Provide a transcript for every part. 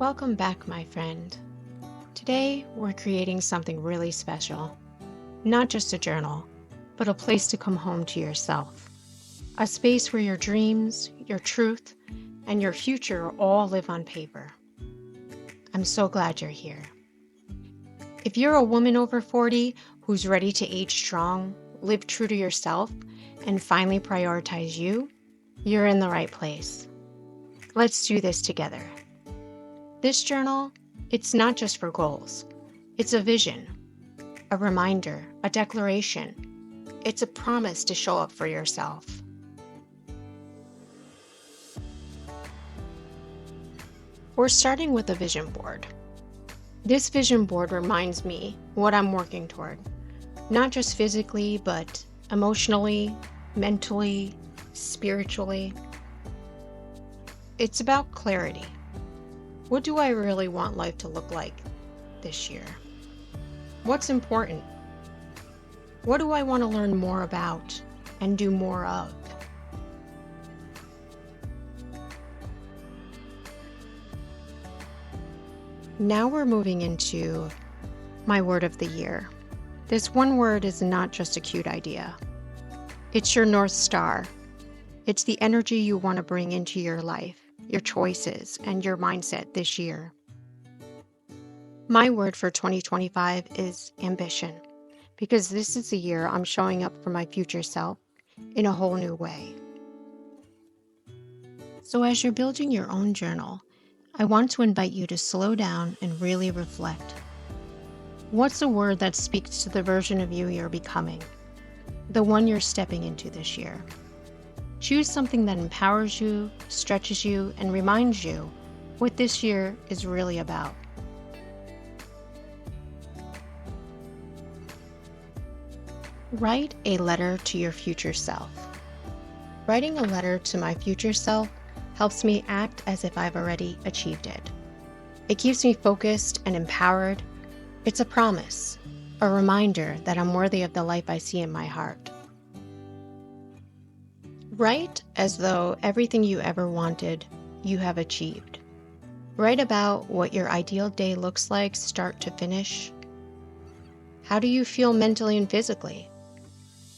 Welcome back, my friend. Today, we're creating something really special. Not just a journal, but a place to come home to yourself. A space where your dreams, your truth, and your future all live on paper. I'm so glad you're here. If you're a woman over 40 who's ready to age strong, live true to yourself, and finally prioritize you, you're in the right place. Let's do this together. This journal, it's not just for goals. It's a vision, a reminder, a declaration. It's a promise to show up for yourself. We're starting with a vision board. This vision board reminds me what I'm working toward, not just physically, but emotionally, mentally, spiritually. It's about clarity. What do I really want life to look like this year? What's important? What do I want to learn more about and do more of? Now we're moving into my word of the year. This one word is not just a cute idea. It's your North Star. It's the energy you want to bring into your life, your choices, and your mindset this year. My word for 2025 is ambition, because this is the year I'm showing up for my future self in a whole new way. So as you're building your own journal, I want to invite you to slow down and really reflect. What's a word that speaks to the version of you you're becoming? The one you're stepping into this year. Choose something that empowers you, stretches you, and reminds you what this year is really about. Write a letter to your future self. Writing a letter to my future self helps me act as if I've already achieved it. It keeps me focused and empowered. It's a promise, a reminder that I'm worthy of the life I see in my heart. Write as though everything you ever wanted, you have achieved. Write about what your ideal day looks like start to finish. How do you feel mentally and physically?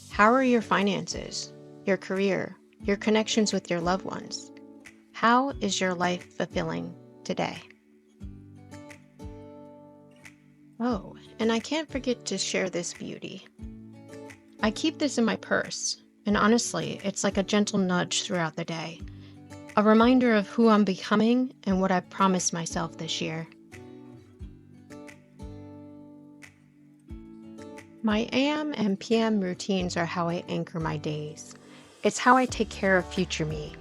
How are your finances, your career, your connections with your loved ones? How is your life fulfilling today? Oh, and I can't forget to share this beauty. I keep this in my purse, and honestly, it's like a gentle nudge throughout the day. A reminder of who I'm becoming and what I've promised myself this year. My AM and PM routines are how I anchor my days. It's how I take care of future me.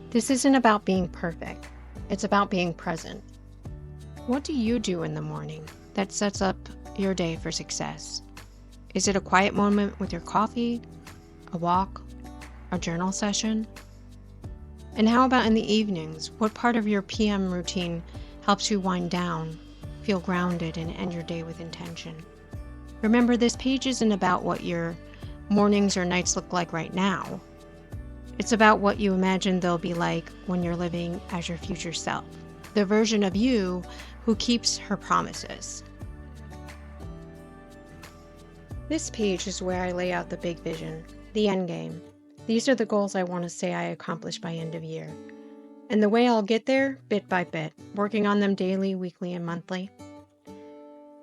This isn't about being perfect. It's about being present. What do you do in the morning that sets up your day for success? Is it a quiet moment with your coffee, a walk, a journal session? And how about in the evenings? What part of your PM routine helps you wind down, feel grounded, and end your day with intention? Remember, this page isn't about what your mornings or nights look like right now. It's about what you imagine they'll be like when you're living as your future self, the version of you who keeps her promises. This page is where I lay out the big vision, the end game. These are the goals I want to say I accomplish by end of year. And the way I'll get there, bit by bit, working on them daily, weekly, and monthly.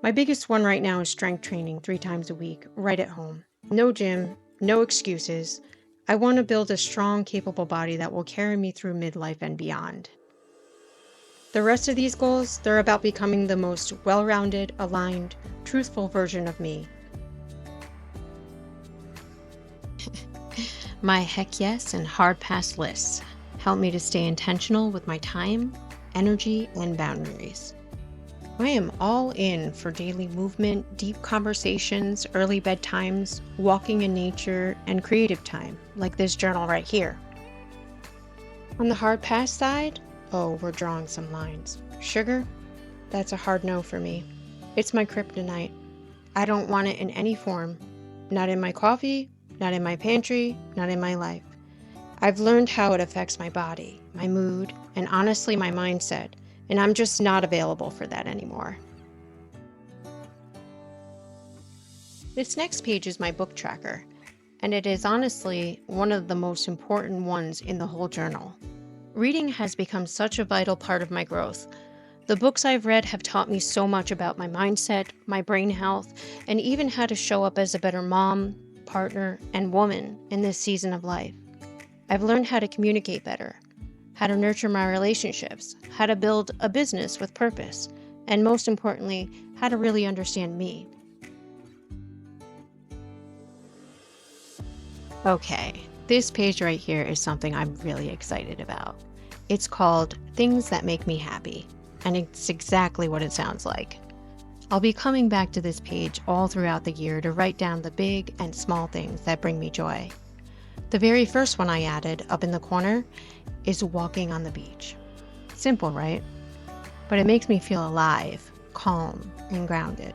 My biggest one right now is strength training 3 times a week, right at home. No gym, no excuses. I want to build a strong, capable body that will carry me through midlife and beyond. The rest of these goals, they're about becoming the most well-rounded, aligned, truthful version of me. My heck yes and hard pass lists help me to stay intentional with my time, energy, and boundaries. I am all in for daily movement, deep conversations, early bedtimes, walking in nature, and creative time, like this journal right here. On the hard pass side, oh, we're drawing some lines. Sugar? That's a hard no for me. It's my kryptonite. I don't want it in any form. Not in my coffee, not in my pantry, not in my life. I've learned how it affects my body, my mood, and honestly my mindset, and I'm just not available for that anymore. This next page is my book tracker, and it is honestly one of the most important ones in the whole journal. Reading has become such a vital part of my growth. The books I've read have taught me so much about my mindset, my brain health, and even how to show up as a better mom, partner, and woman in this season of life. I've learned how to communicate better, how to nurture my relationships, how to build a business with purpose, and most importantly, how to really understand me. Okay, this page right here is something I'm really excited about. It's called Things That Make Me Happy, and it's exactly what it sounds like. I'll be coming back to this page all throughout the year to write down the big and small things that bring me joy. The very first one I added up in the corner is walking on the beach. Simple, right? But it makes me feel alive, calm, and grounded.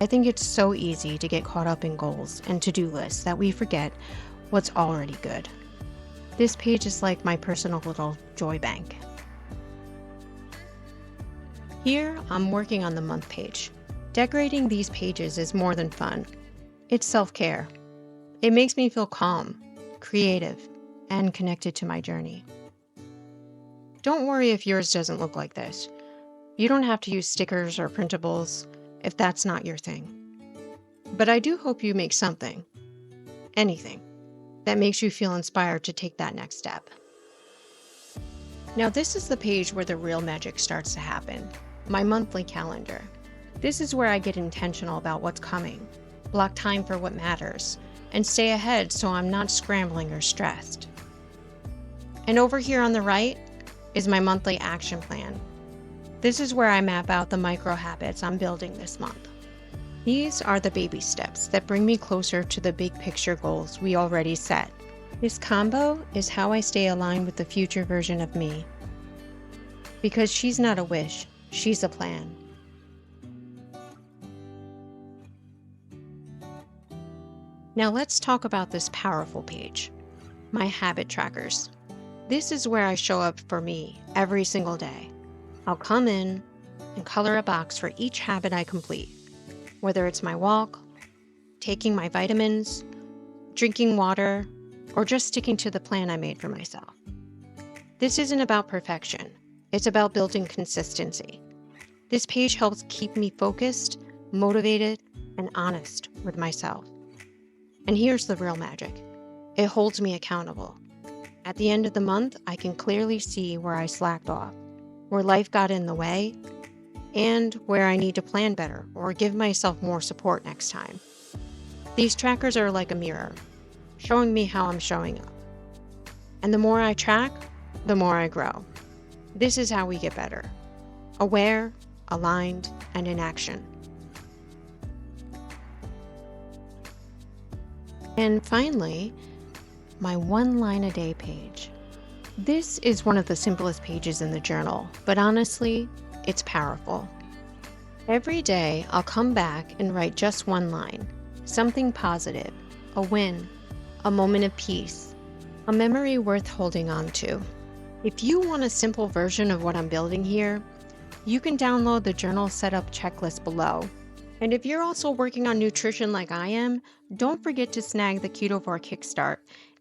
I think it's so easy to get caught up in goals and to-do lists that we forget what's already good. This page is like my personal little joy bank. Here, I'm working on the month page. Decorating these pages is more than fun. It's self-care. It makes me feel calm, creative, and connected to my journey. Don't worry if yours doesn't look like this. You don't have to use stickers or printables if that's not your thing. But I do hope you make something, anything, that makes you feel inspired to take that next step. Now this is the page where the real magic starts to happen, my monthly calendar. This is where I get intentional about what's coming, block time for what matters, and stay ahead so I'm not scrambling or stressed. And over here on the right is my monthly action plan. This is where I map out the micro habits I'm building this month. These are the baby steps that bring me closer to the big picture goals we already set. This combo is how I stay aligned with the future version of me. Because she's not a wish, she's a plan. Now let's talk about this powerful page, my habit trackers. This is where I show up for me every single day. I'll come in and color a box for each habit I complete, whether it's my walk, taking my vitamins, drinking water, or just sticking to the plan I made for myself. This isn't about perfection. It's about building consistency. This page helps keep me focused, motivated, and honest with myself. And here's the real magic. It holds me accountable. At the end of the month, I can clearly see where I slacked off, where life got in the way, and where I need to plan better or give myself more support next time. These trackers are like a mirror, showing me how I'm showing up. And the more I track, the more I grow. This is how we get better. Aware, aligned, and in action. And finally, my one line a day page. This is one of the simplest pages in the journal, but honestly, it's powerful. Every day, I'll come back and write just one line, something positive, a win, a moment of peace, a memory worth holding on to. If you want a simple version of what I'm building here, you can download the journal setup checklist below. And if you're also working on nutrition like I am, don't forget to snag the Ketovore Kickstart.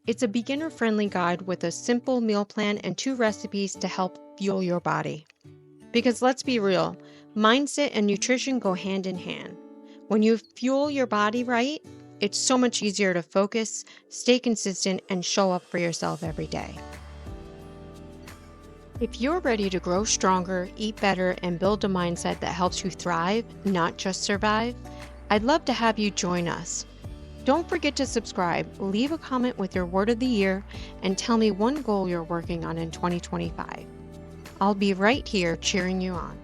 It's a beginner-friendly guide with a simple meal plan and 2 recipes to help fuel your body. Because let's be real, mindset and nutrition go hand in hand. When you fuel your body right, it's so much easier to focus, stay consistent, and show up for yourself every day. If you're ready to grow stronger, eat better, and build a mindset that helps you thrive, not just survive, I'd love to have you join us. Don't forget to subscribe, leave a comment with your word of the year, and tell me one goal you're working on in 2025. I'll be right here cheering you on.